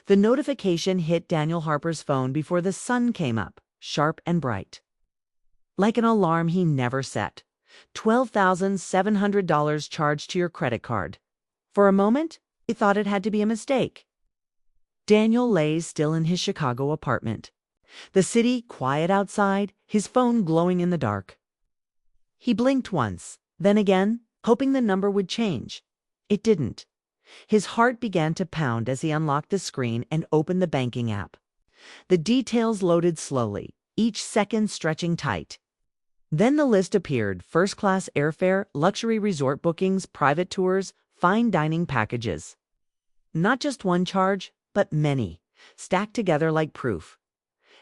The notification hit Daniel Harper's phone before the sun came up, sharp and bright. Like an alarm he never set. $12,700 charged to your credit card. For a moment, he thought it had to be a mistake. Daniel lay still in his Chicago apartment. The city quiet outside, his phone glowing in the dark. He blinked once, then again, hoping the number would change. It didn't. His heart began to pound as he unlocked the screen and opened the banking app. The details loaded slowly, each second stretching tight. Then the list appeared: first-class airfare, luxury resort bookings, private tours, fine dining packages. Not just one charge, but many, stacked together like proof.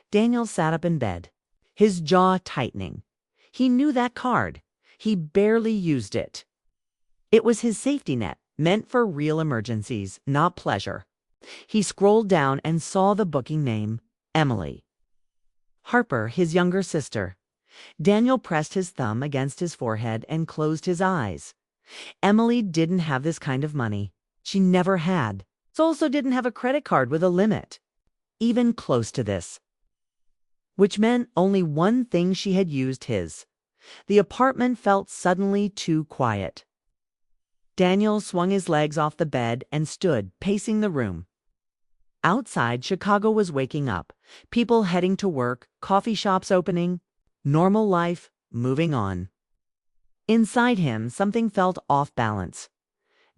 Daniel sat up in bed, his jaw tightening. He knew that card. He barely used it. It was his safety net, meant for real emergencies, not pleasure. He scrolled down and saw the booking name, Emily Harper, his younger sister. Daniel pressed his thumb against his forehead and closed his eyes. Emily didn't have this kind of money. She never had. She also didn't have a credit card with a limit, even close to this. Which meant only one thing she had used: his. The apartment felt suddenly too quiet. Daniel swung his legs off the bed and stood, pacing the room. Outside, Chicago was waking up. People heading to work, coffee shops opening. Normal life, moving on. Inside him, something felt off balance.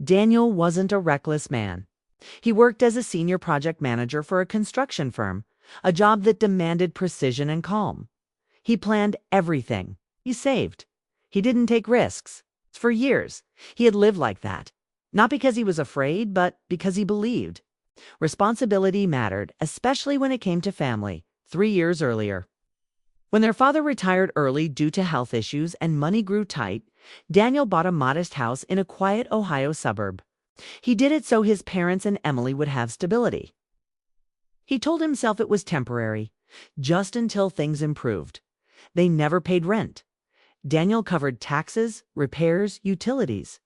Daniel wasn't a reckless man. He worked as a senior project manager for a construction firm, a job that demanded precision and calm. He planned everything. He saved. He didn't take risks. For years, he had lived like that. Not because he was afraid, but because he believed. Responsibility mattered, especially when it came to family. 3 years earlier, when their father retired early due to health issues and money grew tight, Daniel bought a modest house in a quiet Ohio suburb. He did it so his parents and Emily would have stability. He told himself it was temporary, just until things improved. They never paid rent. Daniel covered taxes, repairs, utilities.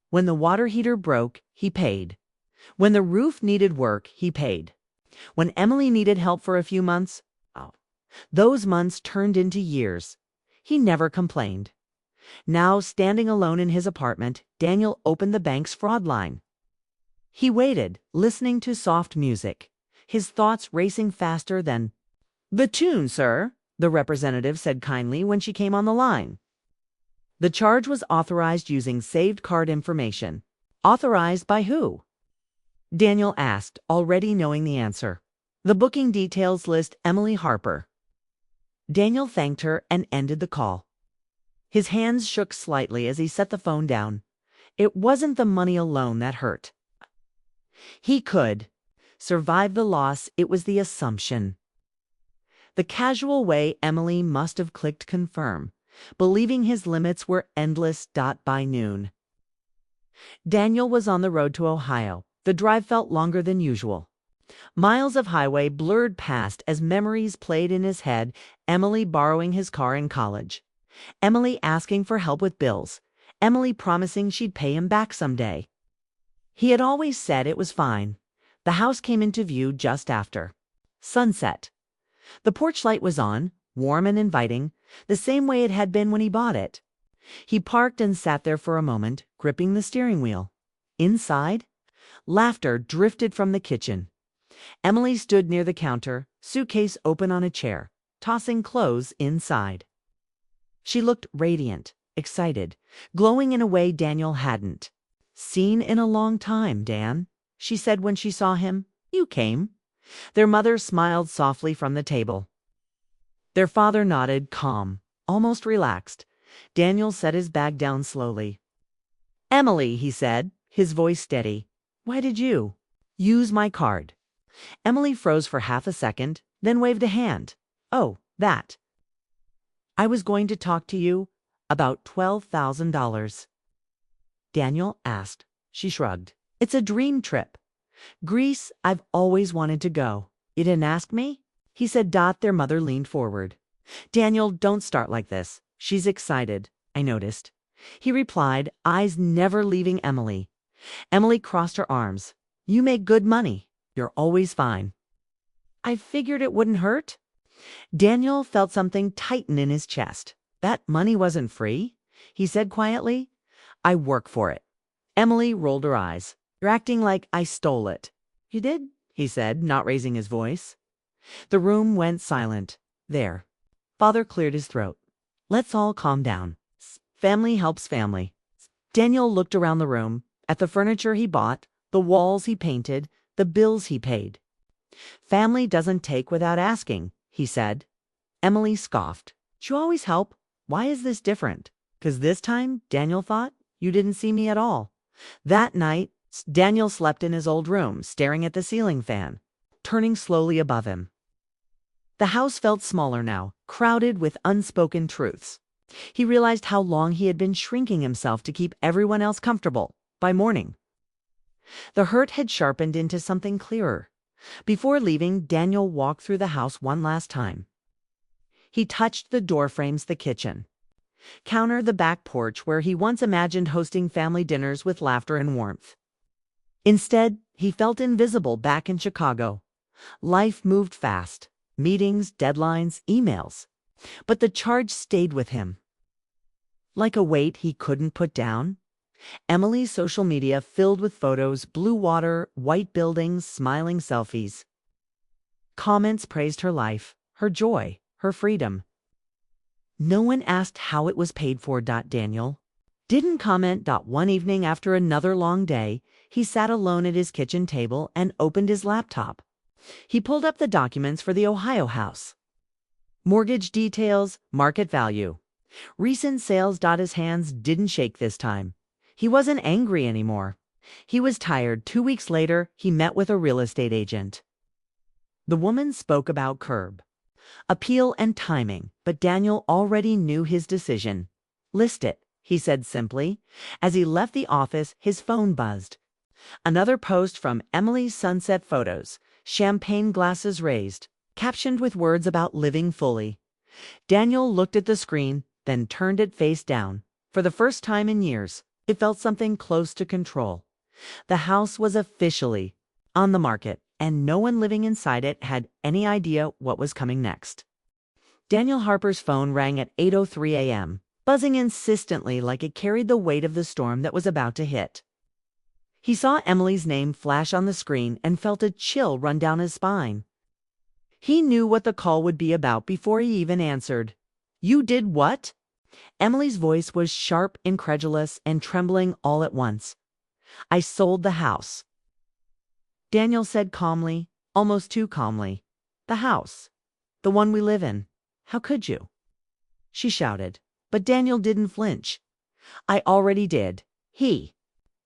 When the water heater broke, he paid. When the roof needed work, he paid. When Emily needed help for a few months, those months turned into years. He never complained. Now, standing alone in his apartment, Daniel opened the bank's fraud line. He waited, listening to soft music, his thoughts racing faster than— "The tune, sir," the representative said kindly when she came on the line. The charge was authorized using saved card information. Authorized by who? Daniel asked, already knowing the answer. The booking details list Emily Harper. Daniel thanked her and ended the call. His hands shook slightly as he set the phone down. It wasn't the money alone that hurt. He could survive the loss. It was the assumption. The casual way Emily must have clicked confirm, believing his limits were endless. By noon, Daniel was on the road to Ohio. The drive felt longer than usual. Miles of highway blurred past as memories played in his head. Emily borrowing his car in college. Emily asking for help with bills. Emily promising she'd pay him back someday. He had always said it was fine. The house came into view just after sunset. The porch light was on, warm and inviting, the same way it had been when he bought it. He parked and sat there for a moment, gripping the steering wheel. Inside, laughter drifted from the kitchen. Emily stood near the counter, suitcase open on a chair, tossing clothes inside. She looked radiant, excited, glowing in a way Daniel hadn't seen in a long time. "Dan," she said when she saw him, "you came." Their mother smiled softly from the table. Their father nodded, calm, almost relaxed. Daniel set his bag down slowly. "Emily," he said, his voice steady, "why did you use my card?" Emily froze for half a second, then waved a hand. "Oh, that. I was going to talk to you about $12,000. Daniel asked. She shrugged. "It's a dream trip. Greece, I've always wanted to go." "You didn't ask me?" he said. Their mother leaned forward. "Daniel, don't start like this. She's excited, I noticed," he replied, eyes never leaving Emily. Emily crossed her arms. "You make good money. You're always fine." "I figured it wouldn't hurt." Daniel felt something tighten in his chest. "That money wasn't free," he said quietly. "I work for it." Emily rolled her eyes. "You're acting like I stole it." "You did," he said, not raising his voice. The room went silent. "There." Father cleared his throat. "Let's all calm down. Family helps family." Daniel looked around the room, at the furniture he bought, the walls he painted, the bills he paid. "Family doesn't take without asking," he said. Emily scoffed. "You always help. Why is this different?" "'Cause this time," Daniel thought, "you didn't see me at all." That night, Daniel slept in his old room, staring at the ceiling fan, turning slowly above him. The house felt smaller now, crowded with unspoken truths. He realized how long he had been shrinking himself to keep everyone else comfortable. By morning, the hurt had sharpened into something clearer. Before leaving, Daniel walked through the house one last time. He touched the door frames, the kitchen counter, the back porch where he once imagined hosting family dinners with laughter and warmth. Instead, he felt invisible back in Chicago. Life moved fast. Meetings, deadlines, emails. But the charge stayed with him. Like a weight he couldn't put down. Emily's social media filled with photos, blue water, white buildings, smiling selfies. Comments praised her life, her joy, her freedom. No one asked how it was paid for. Daniel didn't comment. One evening after another long day, he sat alone at his kitchen table and opened his laptop. He pulled up the documents for the Ohio house. Mortgage details, market value. Recent sales. His hands didn't shake this time. He wasn't angry anymore. He was tired. 2 weeks later, he met with a real estate agent. The woman spoke about curb appeal and timing, but Daniel already knew his decision. "List it," he said simply. As he left the office, his phone buzzed. Another post from Emily's sunset photos, champagne glasses raised, captioned with words about living fully. Daniel looked at the screen, then turned it face down. For the first time in years, it felt something close to control. The house was officially on the market, and no one living inside it had any idea what was coming next. Daniel Harper's phone rang at 8:03 a.m., buzzing insistently like it carried the weight of the storm that was about to hit. He saw Emily's name flash on the screen and felt a chill run down his spine. He knew what the call would be about before he even answered. "You did what?" Emily's voice was sharp, incredulous, and trembling all at once. "I sold the house." Daniel said calmly, almost too calmly. "The house. The one we live in. How could you?" She shouted, but Daniel didn't flinch. "I already did." He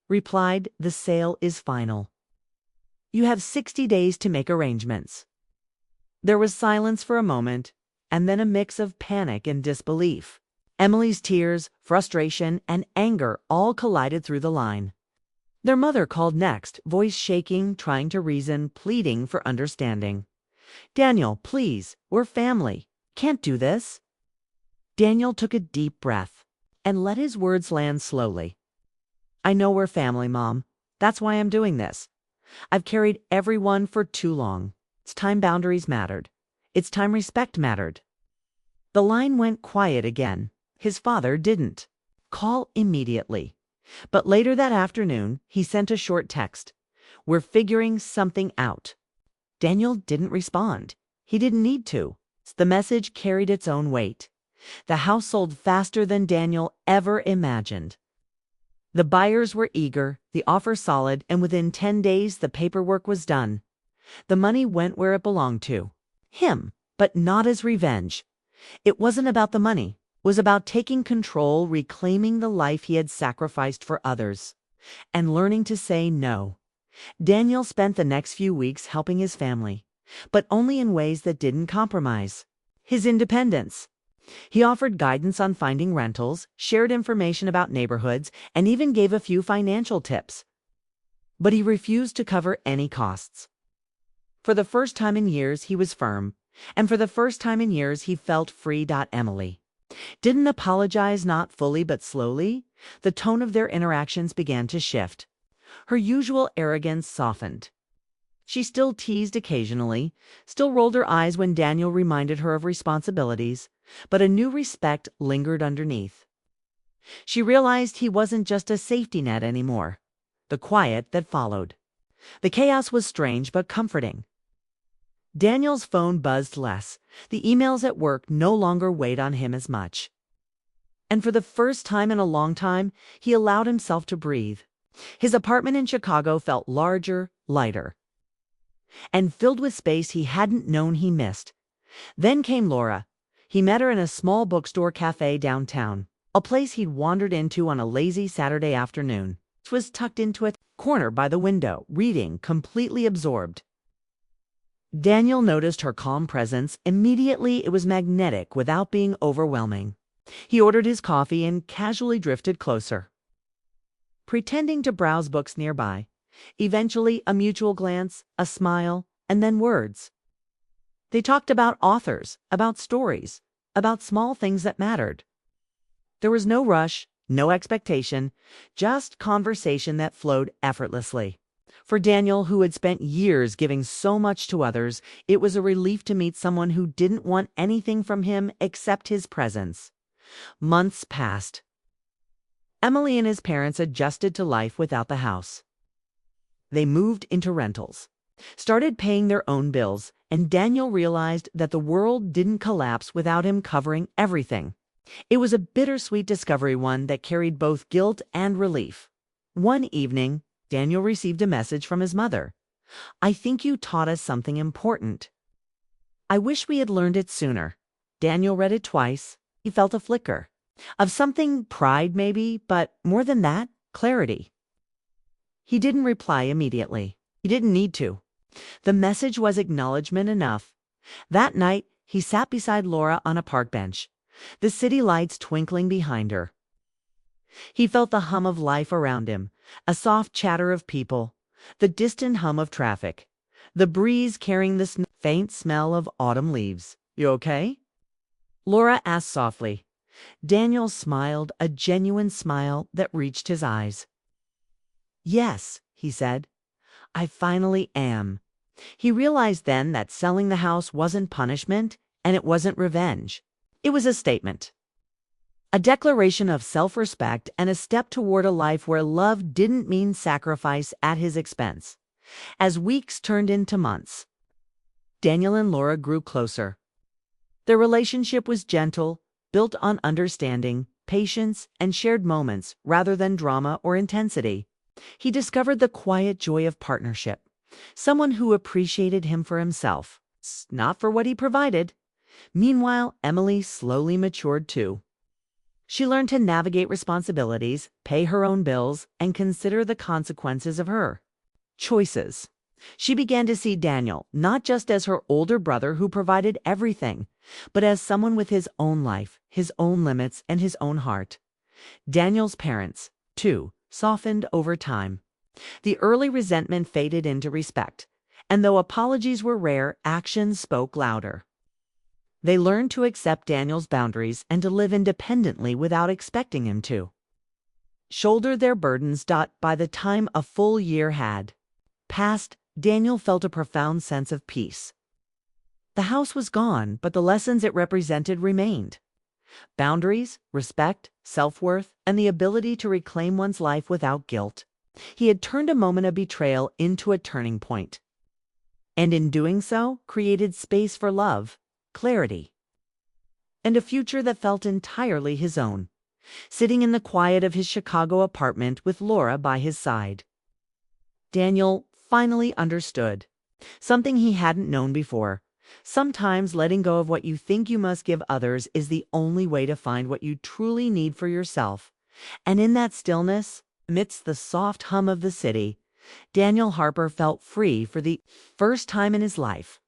replied, "The sale is final. You have 60 days to make arrangements." There was silence for a moment, and then a mix of panic and disbelief. Emily's tears, frustration, and anger all collided through the line. Their mother called next, voice shaking, trying to reason, pleading for understanding. "Daniel, please, we're family. Can't do this." Daniel took a deep breath and let his words land slowly. "I know we're family, Mom. That's why I'm doing this. I've carried everyone for too long. It's time boundaries mattered. It's time respect mattered." The line went quiet again. His father didn't call immediately. But later that afternoon, he sent a short text. "We're figuring something out." Daniel didn't respond. He didn't need to. The message carried its own weight. The house sold faster than Daniel ever imagined. The buyers were eager, the offer solid, and within 10 days the paperwork was done. The money went where it belonged to him, but not as revenge. It wasn't about the money. It was about taking control, reclaiming the life he had sacrificed for others, and learning to say no. Daniel spent the next few weeks helping his family, but only in ways that didn't compromise his independence. He offered guidance on finding rentals, shared information about neighborhoods, and even gave a few financial tips. But he refused to cover any costs. For the first time in years, he was firm, and for the first time in years, he felt free. Emily didn't apologize, not fully but slowly. The tone of their interactions began to shift. Her usual arrogance softened. She still teased occasionally, still rolled her eyes when Daniel reminded her of responsibilities, but a new respect lingered underneath. She realized he wasn't just a safety net anymore. The quiet that followed. The chaos was strange but comforting. Daniel's phone buzzed less. The emails at work no longer weighed on him as much. And for the first time in a long time, he allowed himself to breathe. His apartment in Chicago felt larger, lighter, and filled with space he hadn't known he missed. Then came Laura. He met her in a small bookstore cafe downtown, a place he'd wandered into on a lazy Saturday afternoon. She was tucked into a corner by the window, reading, completely absorbed. Daniel noticed her calm presence. Immediately, it was magnetic without being overwhelming. He ordered his coffee and casually drifted closer, pretending to browse books nearby. Eventually, a mutual glance, a smile, and then words. They talked about authors, about stories, about small things that mattered. There was no rush, no expectation, just conversation that flowed effortlessly. For Daniel, who had spent years giving so much to others, it was a relief to meet someone who didn't want anything from him except his presence. Months passed. Emily and his parents adjusted to life without the house. They moved into rentals, started paying their own bills, and Daniel realized that the world didn't collapse without him covering everything. It was a bittersweet discovery, one that carried both guilt and relief. One evening, Daniel received a message from his mother. "I think you taught us something important. I wish we had learned it sooner." Daniel read it twice. He felt a flicker of something, pride maybe, but more than that, clarity. He didn't reply immediately. He didn't need to. The message was acknowledgement enough. That night, he sat beside Laura on a park bench, the city lights twinkling behind her. He felt the hum of life around him, a soft chatter of people, the distant hum of traffic, the breeze carrying the faint smell of autumn leaves. "You okay?" Laura asked softly. Daniel smiled, a genuine smile that reached his eyes. "Yes," he said, "I finally am." He realized then that selling the house wasn't punishment, and it wasn't revenge. It was a statement. A declaration of self-respect and a step toward a life where love didn't mean sacrifice at his expense. As weeks turned into months, Daniel and Laura grew closer. Their relationship was gentle, built on understanding, patience, and shared moments rather than drama or intensity. He discovered the quiet joy of partnership, someone who appreciated him for himself, not for what he provided. Meanwhile, Emily slowly matured too. She learned to navigate responsibilities, pay her own bills, and consider the consequences of her choices. She began to see Daniel not just as her older brother who provided everything, but as someone with his own life, his own limits, and his own heart. Daniel's parents, too, softened over time. The early resentment faded into respect, and though apologies were rare, actions spoke louder. They learned to accept Daniel's boundaries and to live independently without expecting him to. Shoulder their burdens. By the time a full year had passed, Daniel felt a profound sense of peace. The house was gone, but the lessons it represented remained. Boundaries, respect, self-worth, and the ability to reclaim one's life without guilt. He had turned a moment of betrayal into a turning point, and in doing so, created space for love, clarity, and a future that felt entirely his own, sitting in the quiet of his Chicago apartment with Laura by his side. Daniel finally understood something he hadn't known before. Sometimes letting go of what you think you must give others is the only way to find what you truly need for yourself. And in that stillness, amidst the soft hum of the city, Daniel Harper felt free for the first time in his life.